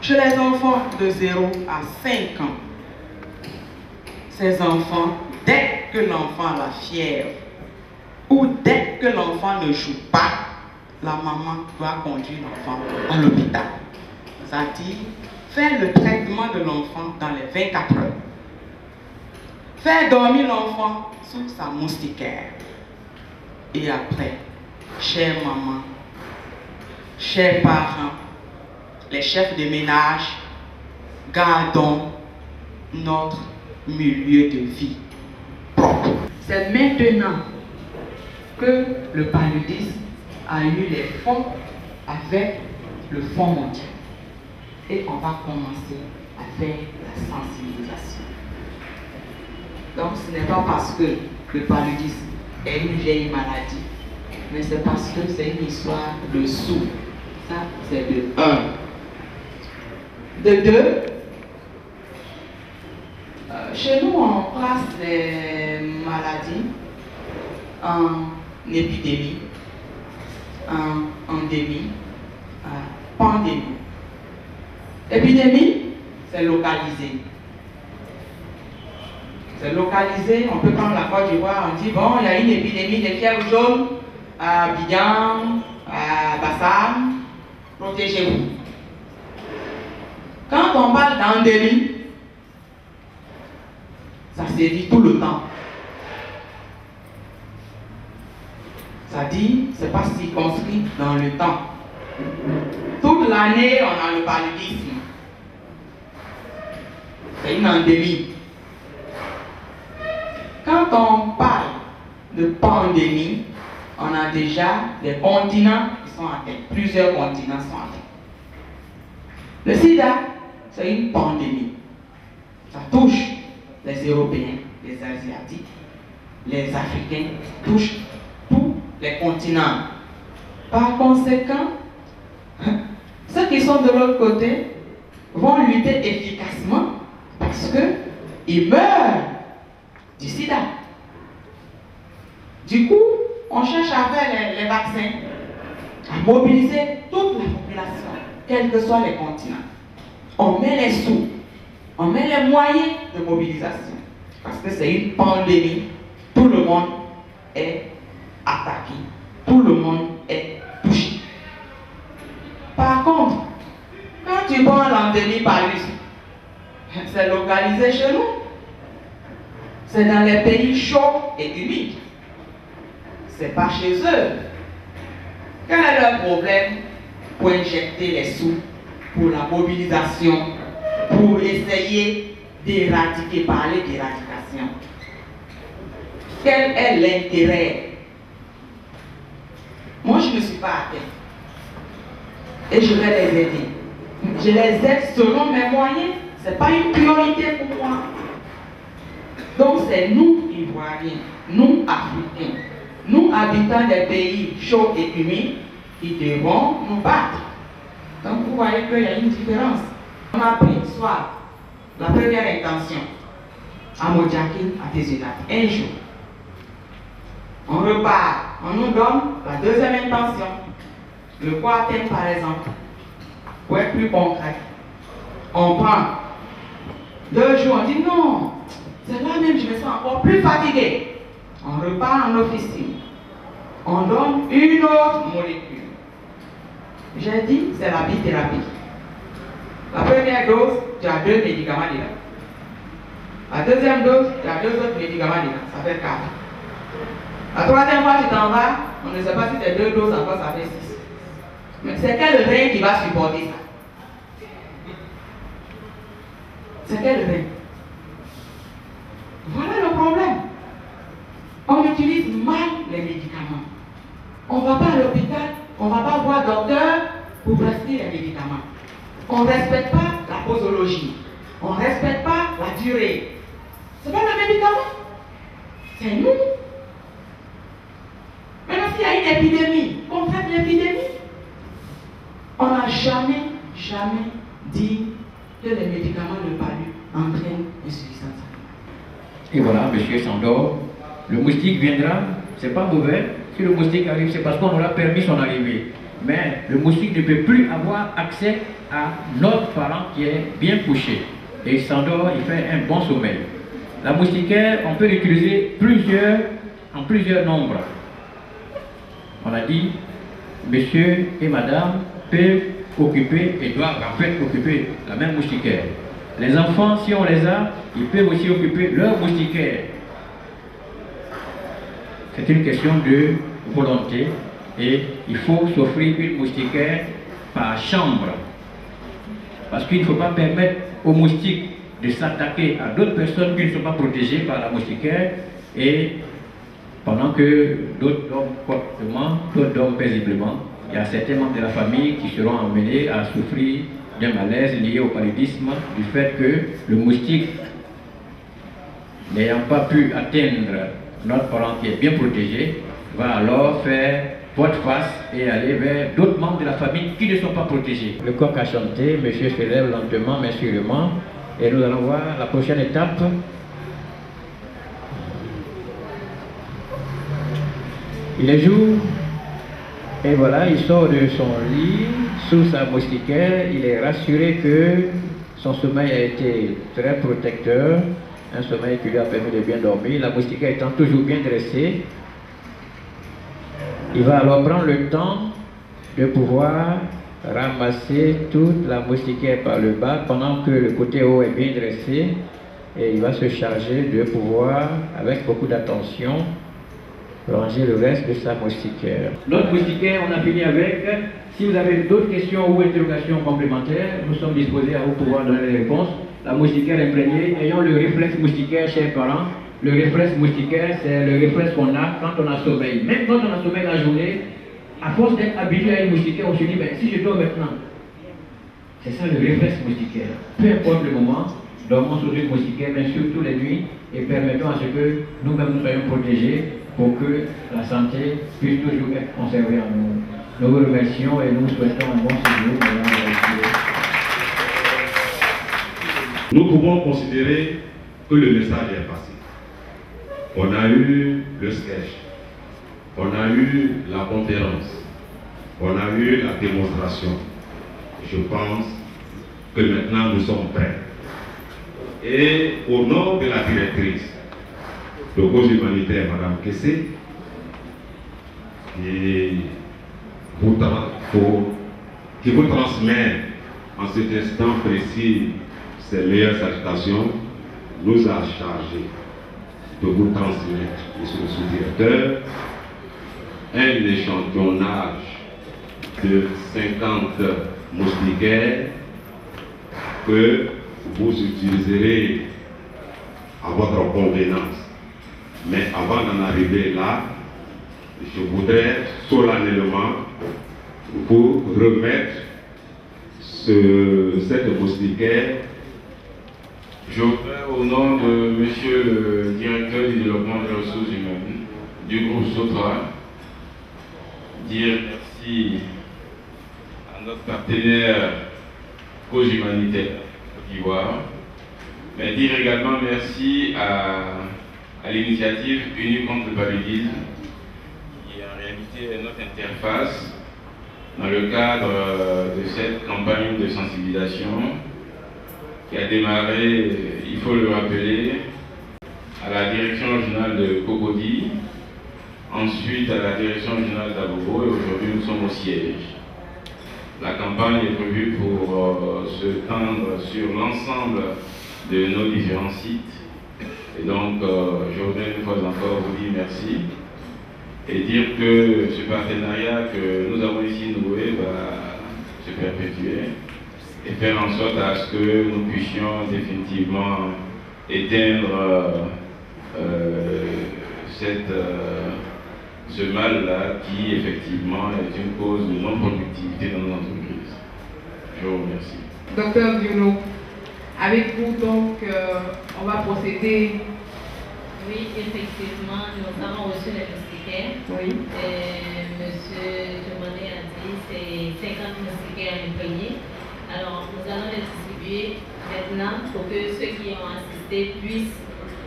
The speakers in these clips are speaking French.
Chez les enfants de 0 à 5 ans, ces enfants, dès que l'enfant a la fièvre ou dès que l'enfant ne joue pas, la maman doit conduire l'enfant à l'hôpital. C'est-à-dire faire le traitement de l'enfant dans les 24 heures. Faire dormir l'enfant sous sa moustiquaire. Et après, chère maman, chers parents, les chefs de ménage, gardons notre milieu de vie propre. C'est maintenant que le paludisme a eu les fonds avec le Fonds mondial. Et on va commencer à faire la sensibilisation. Donc ce n'est pas parce que le paludisme est une vieille maladie, mais c'est parce que c'est une histoire de sous. Ça, c'est de 1. De 2, chez nous, on classe les maladies en épidémie, en endémie, en pandémie. Épidémie, c'est localisé. C'est localisé, on peut prendre la Côte d'Ivoire, on dit bon, il y a une épidémie de fièvre jaune à Abidjan, à Bassam, protégez-vous. Quand on parle d'endémie, ça se dit tout le temps. Ça dit, c'est pas circonscrit dans le temps. Toute l'année, on a le paludisme. C'est une endémie. Quand on parle de pandémie, on a déjà des continents qui sont atteints. Plusieurs continents sont atteints. Le sida, c'est une pandémie. Ça touche les Européens, les Asiatiques, les Africains, touche tous les continents. Par conséquent, ceux qui sont de l'autre côté vont lutter efficacement parce qu'ils meurent du sida. Du coup, on cherche à faire les vaccins, à mobiliser toute la population, quels que soient les continents. On met les sous, on met les moyens de mobilisation. Parce que c'est une pandémie, tout le monde est attaqué, tout le monde est touché. Par contre, quand tu prends l'endémie paludisme, c'est localisé chez nous. C'est dans les pays chauds et humides. C'est pas chez eux. Quel est leur problème pour injecter les sous pour la mobilisation, pour essayer d'éradiquer, parler d'éradication? Quel est l'intérêt? Moi, je ne suis pas athée. Et je vais les aider. Je les aide selon mes moyens. Ce n'est pas une priorité pour moi. Donc c'est nous, Ivoiriens, nous, Africains, nous, habitants des pays chauds et humides, qui devons nous battre. Donc vous voyez qu'il y a une différence. On a pris soit la première intention, à Modjaki, à Tézélat, un jour. On repart, on nous donne la deuxième intention. Le Quartem par exemple, pour être plus concret. On prend 2 jours, on dit non, c'est là même je me sens encore plus fatigué. On repart en officine. On donne une autre molécule. J'ai dit, c'est la bithérapie. La première dose, tu as 2 médicaments dedans. La deuxième dose, tu as 2 autres médicaments dedans. Ça fait 4. La troisième fois, tu t'en vas, on ne sait pas si c'est 2 doses encore, ça fait 6. Mais c'est quel rein qui va supporter ça? C'est quel rein? Voilà le problème. On utilise mal les médicaments. On ne va pas à l'hôpital, on ne va pas voir docteur pour prescrire les médicaments. On ne respecte pas la posologie. On ne respecte pas la durée. Ce n'est pas le médicament. C'est nous. Maintenant, s'il y a une épidémie, on traite l'épidémie. On n'a jamais dit que les médicaments de palu entraînent insuffisance rénale. Et voilà, monsieur Sandor, le moustique viendra, c'est pas mauvais. Si le moustique arrive, c'est parce qu'on aura permis son arrivée. mais le moustique ne peut plus avoir accès à notre parent qui est bien couché. Et il s'endort, il fait un bon sommeil. La moustiquaire, on peut l'utiliser en plusieurs nombres. On a dit, monsieur et madame peuvent occuper et doivent en fait occuper la même moustiquaire. Les enfants, si on les a, ils peuvent aussi occuper leur moustiquaire. C'est une question de volonté et il faut s'offrir une moustiquaire par chambre. Parce qu'il ne faut pas permettre aux moustiques de s'attaquer à d'autres personnes qui ne sont pas protégées par la moustiquaire et pendant que d'autres dorment correctement, d'autres dorment paisiblement. Il y a certains membres de la famille qui seront amenés à souffrir d'un malaise lié au paludisme du fait que le moustique, n'ayant pas pu atteindre notre parent qui est bien protégé, va alors faire votre face et aller vers d'autres membres de la famille qui ne sont pas protégés. Le coq a chanté, monsieur se lève lentement mais sûrement et nous allons voir la prochaine étape. Il est jour et voilà, il sort de son lit sous sa moustiquaire. Il est rassuré que son sommeil a été très protecteur, un sommeil qui lui a permis de bien dormir. La moustiquaire étant toujours bien dressée, il va alors prendre le temps de pouvoir ramasser toute la moustiquaire par le bas pendant que le côté haut est bien dressé et il va se charger de pouvoir, avec beaucoup d'attention, ranger le reste de sa moustiquaire. Notre moustiquaire, on a fini avec. Si vous avez d'autres questions ou interrogations complémentaires, nous sommes disposés à vous pouvoir donner les réponses. La moustiquaire imprégnée, ayant le réflexe moustiquaire, chers parents. Le réflexe moustiquaire, c'est le réflexe qu'on a quand on a sommeil. Même quand on a sommeil la journée, à force d'être habitué à une moustiquaire, on se dit, mais si je dors maintenant, c'est ça le réflexe moustiquaire. Peu importe le moment, dormons sous une moustiquaire, mais surtout les nuits, et permettons à ce que nous-mêmes nous soyons protégés pour que la santé puisse toujours être conservée en nous. Nous vous remercions et nous souhaitons un bon séjour. Nous pouvons considérer que le message est passé. On a eu le sketch, on a eu la conférence, on a eu la démonstration. Je pense que maintenant nous sommes prêts. Et au nom de la directrice de cause humanitaire, Madame Kessé, qui vous transmet en cet instant précis ses meilleures salutations, nous a chargé de vous transmettre, monsieur le sous-directeur, un échantillonnage de 50 moustiquaires que vous utiliserez à votre convenance. Mais avant d'en arriver là, je voudrais solennellement vous remettre cette moustiquaire. Je voudrais, au nom de monsieur le directeur du développement des ressources humaines du groupe Sotra, dire merci à notre partenaire Cause Humanitaire Côte d'Ivoire, mais dire également merci à l'initiative Unis contre le paludisme, qui en réalité est notre interface dans le cadre de cette campagne de sensibilisation qui a démarré, il faut le rappeler, à la direction régionale de Cocody, ensuite à la direction régionale d'Abobo et aujourd'hui nous sommes au siège. La campagne est prévue pour se tendre sur l'ensemble de nos différents sites. Et donc, je voudrais une fois encore vous dire merci et dire que ce partenariat que nous avons ici noué va se perpétuer et faire en sorte à ce que nous puissions définitivement éteindre ce mal-là qui effectivement est une cause de non-productivité dans nos entreprises. Je vous remercie. Docteur Diolo, avec vous donc, on va procéder. Oui, effectivement, nous avons reçu les moustiquaires. Oui. Monsieur Jomane a dit c'est 50 moustiquaires imprégnés. Alors, nous allons les distribuer maintenant pour que ceux qui ont assisté puissent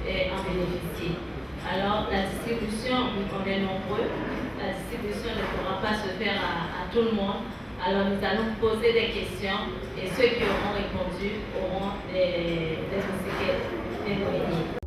en bénéficier. Alors, la distribution, vu qu'on est nombreux, la distribution ne pourra pas se faire à tout le monde. Alors nous allons poser des questions et ceux qui auront répondu auront des moustiquaires.